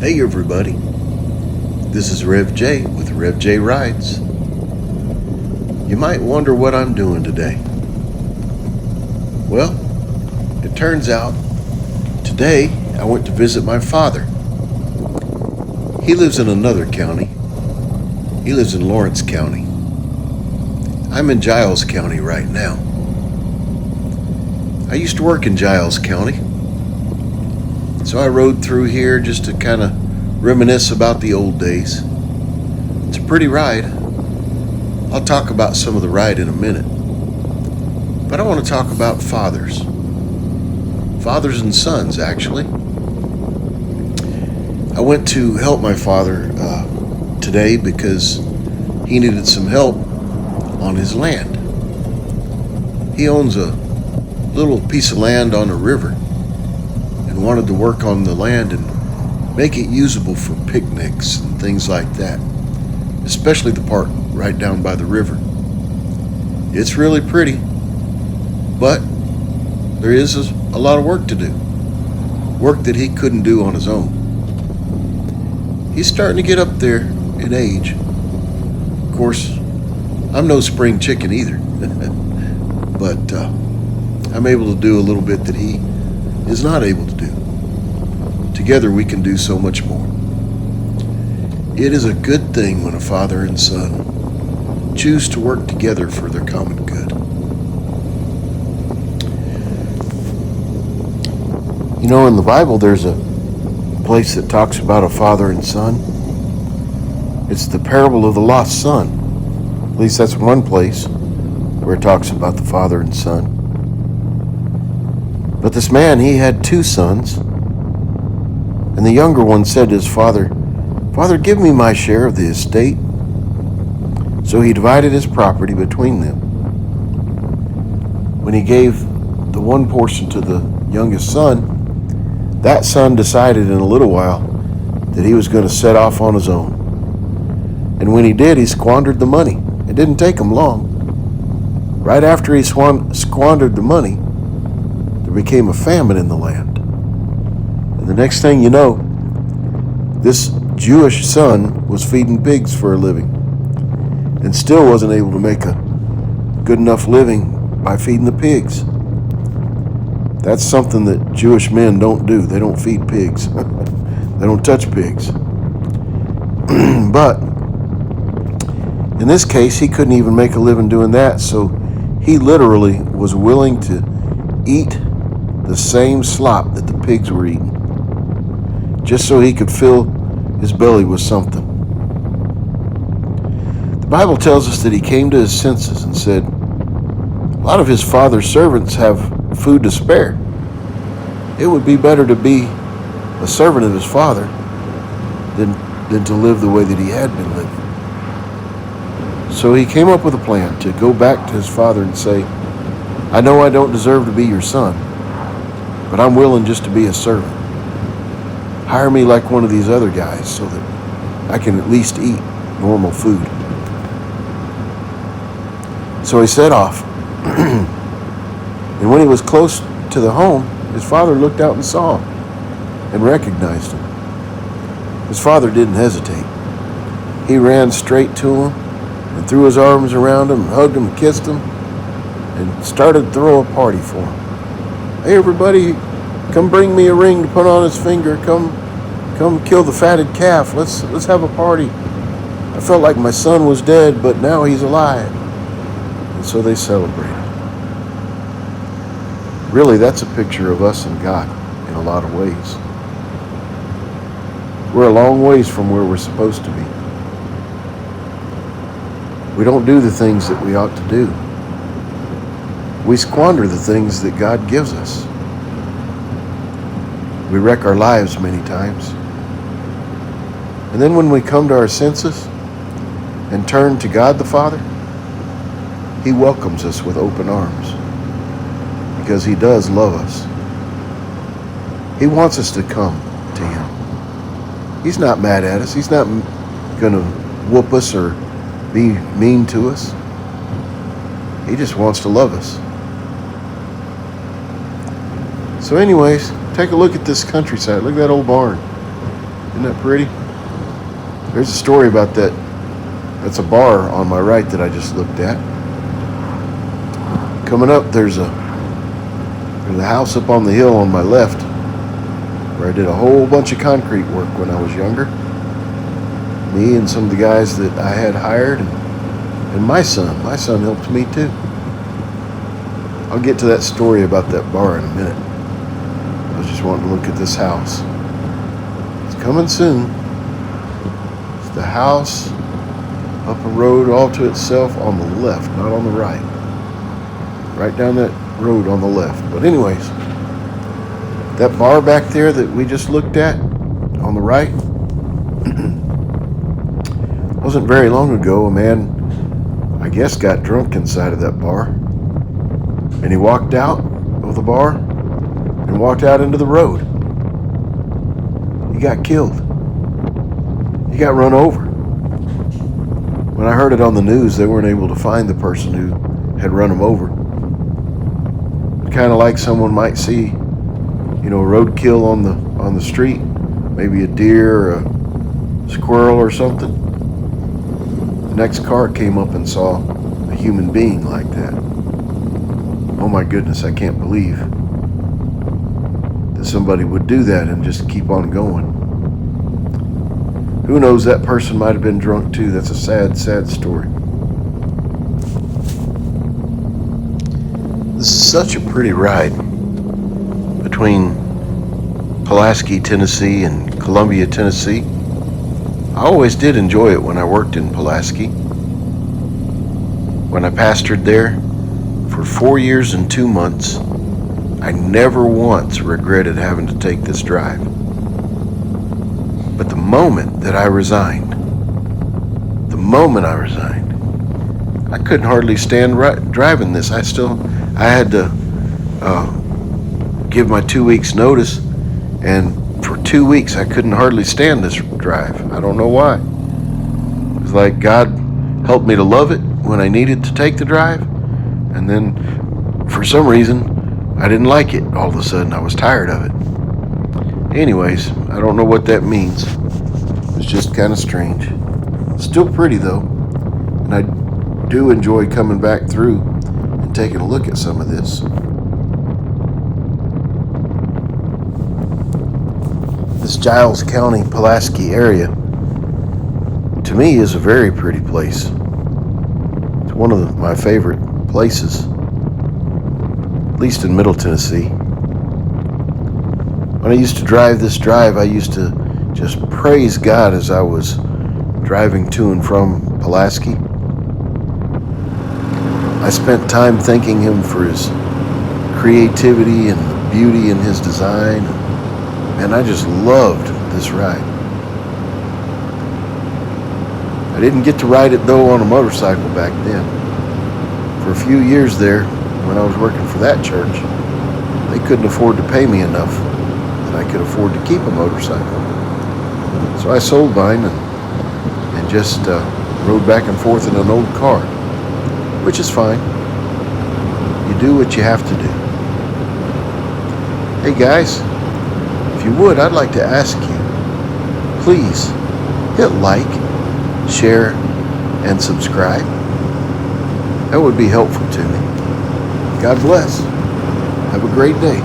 Hey everybody, this is Rev J with Rev J Rides. You might wonder what I'm doing today. Well, it turns out today I went to visit my father. He lives in another county. He lives in Lawrence County. I'm in Giles County right now. I used to work in Giles County, so I rode through here just to kind of reminisce about the old days. It's a pretty ride. I'll talk about some of the ride in a minute. But I want to talk about fathers. Fathers and sons, actually. I went to help my father today because he needed some help on his land. He owns a little piece of land on a river and wanted to work on the land and make it usable for picnics and things like that, especially the part right down by the river. It's really pretty, but there is a lot of work to do, work that he couldn't do on his own. He's starting to get up there in age. Of course, I'm no spring chicken either, but I'm able to do a little bit that he is not able to do. Together we can do so much more. It is a good thing when a father and son choose to work together for their common good. You know, in the Bible there's a place that talks about a father and son. It's the parable of the lost son. At least that's one place where it talks about the father and son. But this man, he had two sons. And the younger one said to his father, "Father, give me my share of the estate." So he divided his property between them. When he gave the one portion to the youngest son, that son decided in a little while that he was going to set off on his own. And when he did, he squandered the money. It didn't take him long. Right after he squandered the money, there became a famine in the land. And the next thing you know, this Jewish son was feeding pigs for a living and still wasn't able to make a good enough living by feeding the pigs. That's something that Jewish men don't do. They don't feed pigs. They don't touch pigs. But in this case, he couldn't even make a living doing that, so he literally was willing to eat the same slop that the pigs were eating, just so he could fill his belly with something. The Bible tells us that he came to his senses and said, a lot of his father's servants have food to spare. It would be better to be a servant of his father than to live the way that he had been living. So he came up with a plan to go back to his father and say, I know I don't deserve to be your son, but I'm willing just to be a servant. Hire me like one of these other guys so that I can at least eat normal food. So he set off. And when he was close to the home, his father looked out and saw him and recognized him. His father didn't hesitate. He ran straight to him and threw his arms around him and hugged him and kissed him and started to throw a party for him. Hey everybody, come bring me a ring to put on his finger. Come kill the fatted calf. Let's have a party. I felt like my son was dead, but now he's alive. And so they celebrated. Really, that's a picture of us and God in a lot of ways. We're a long ways from where we're supposed to be. We don't do the things that we ought to do. We squander the things that God gives us. We wreck our lives many times. And then when we come to our senses and turn to God the Father, He welcomes us with open arms because He does love us. He wants us to come to Him. He's not mad at us. He's not going to whoop us or be mean to us. He just wants to love us. So anyways, take a look at this countryside. Look at that old barn. Isn't that pretty? There's a story about that. That's a bar on my right that I just looked at. Coming up, there's a house up on the hill on my left where I did a whole bunch of concrete work when I was younger. Me and some of the guys that I had hired, and my son. My son helped me too. I'll get to that story about that bar in a minute. I was just wanting to look at this house. It's coming soon. It's the house up a road all to itself on the left, not on the right. Right down that road on the left. But anyways, that bar back there that we just looked at on the right, wasn't very long ago, a man, I guess, got drunk inside of that bar. And he walked out of the bar and walked out into the road. He got killed. He got run over. When I heard it on the news, they weren't able to find the person who had run him over. Kind of like someone might see, roadkill on the street, maybe a deer or a squirrel or something. The next car came up and saw a human being like that. Oh my goodness, I can't believe that somebody would do that and just keep on going. Who knows, that person might have been drunk too. That's a sad, sad story. This is such a pretty ride between Pulaski, Tennessee and Columbia, Tennessee. I always did enjoy it when I worked in Pulaski. When I pastored there for 4 years and 2 months, I never once regretted having to take this drive. But the moment I resigned, I couldn't hardly stand driving this. I had to give my 2 weeks notice, and for 2 weeks I couldn't hardly stand this drive. I don't know why. It was like God helped me to love it when I needed to take the drive, and then for some reason I didn't like it. All of a sudden I was tired of it. Anyways, I don't know what that means. It's just kind of strange. Still pretty though, and I do enjoy coming back through and taking a look at some of this. This Giles County, Pulaski area, to me, is a very pretty place. It's one of my favorite places, at least in Middle Tennessee. When I used to drive this drive, I used to just praise God as I was driving to and from Pulaski. I spent time thanking Him for His creativity and the beauty in His design. And I just loved this ride. I didn't get to ride it though on a motorcycle back then. For a few years there, when I was working for that church, they couldn't afford to pay me enough that I could afford to keep a motorcycle. So I sold mine and just rode back and forth in an old car, which is fine. You do what you have to do. Hey guys, if you would, I'd like to ask you, please hit like, share, and subscribe. That would be helpful to me. God bless. Have a great day.